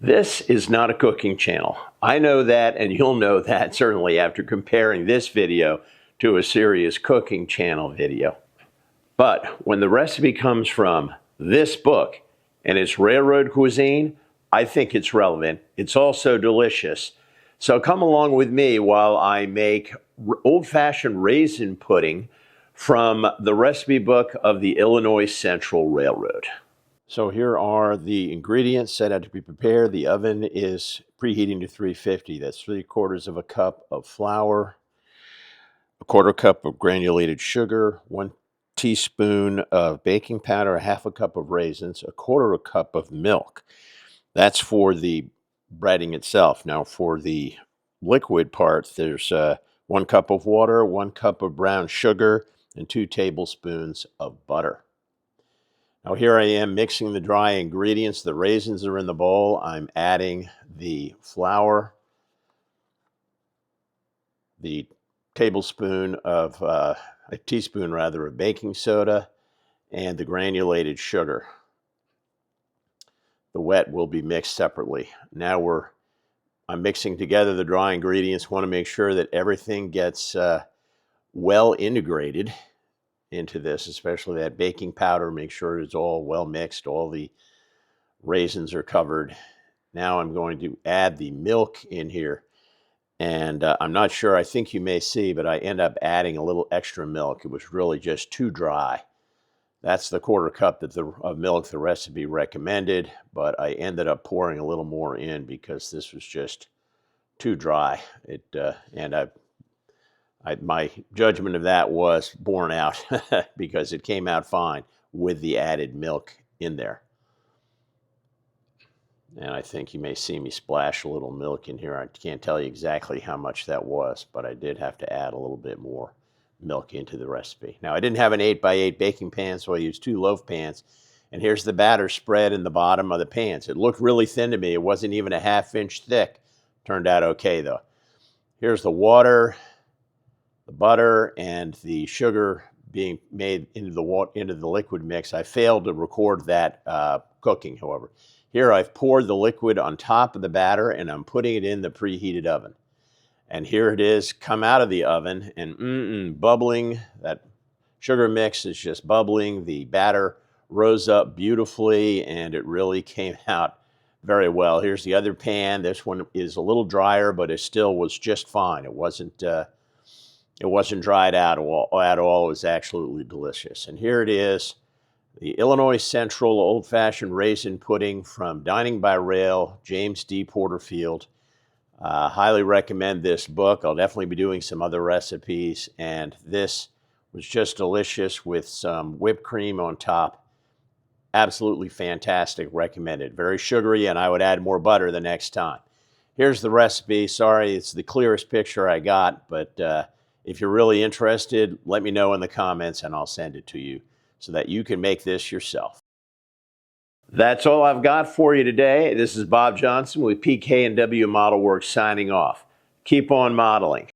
This is not a cooking channel. I know that, and you'll know that certainly after comparing this video to a serious cooking channel video. But when the recipe comes from this book and it's railroad cuisine, I think it's relevant. It's also delicious. So come along with me while I make old-fashioned raisin pudding from the recipe book of the Illinois Central Railroad. So here are the ingredients set out to be prepared. The oven is preheating to 350. That's 3/4 of a cup of flour, a 1/4 cup of granulated sugar, 1 teaspoon of baking powder, 1/2 cup of raisins, a 1/4 cup of milk. That's for the breading itself. Now for the liquid part, there's 1 cup of water, 1 cup of brown sugar, and 2 tablespoons of butter. Now here I am mixing the dry ingredients. The raisins are in the bowl. I'm adding the flour, the teaspoon of baking soda, and the granulated sugar. The wet will be mixed separately. Now I'm mixing together the dry ingredients. Want to make sure that everything gets well integrated into this, especially that baking powder. Make sure it's all well mixed. All the raisins are covered. Now I'm going to add the milk in here. And I'm not sure, I think you may see, but I end up adding a little extra milk. It was really just too dry. That's the 1/4 cup of milk the recipe recommended, but I ended up pouring a little more in because this was just too dry. My judgment of that was borne out because it came out fine with the added milk in there. And I think you may see me splash a little milk in here. I can't tell you exactly how much that was, but I did have to add a little bit more milk into the recipe. Now, I didn't have an 8x8 baking pan, so I used 2 loaf pans. And here's the batter spread in the bottom of the pans. It looked really thin to me. It wasn't even a 1/2 inch thick. Turned out okay, though. Here's the water, the butter, and the sugar being made into the liquid mix. I failed to record that cooking, however. Here I've poured the liquid on top of the batter, and I'm putting it in the preheated oven. And here it is, come out of the oven, and bubbling. That sugar mix is just bubbling. The batter rose up beautifully, and it really came out very well. Here's the other pan. This one is a little drier, but it still was just fine. It wasn't dried out at all. It was absolutely delicious. And here it is, the Illinois Central Old-Fashioned Raisin Pudding from Dining by Rail, James D. Porterfield. Highly recommend this book. I'll definitely be doing some other recipes. And this was just delicious with some whipped cream on top. Absolutely fantastic. Recommended. Very sugary, and I would add more butter the next time. Here's the recipe. Sorry, it's the clearest picture I got, but if you're really interested, let me know in the comments and I'll send it to you so that you can make this yourself. That's all I've got for you today. This is Bob Johnson with PK&W Modelwerx signing off. Keep on modeling.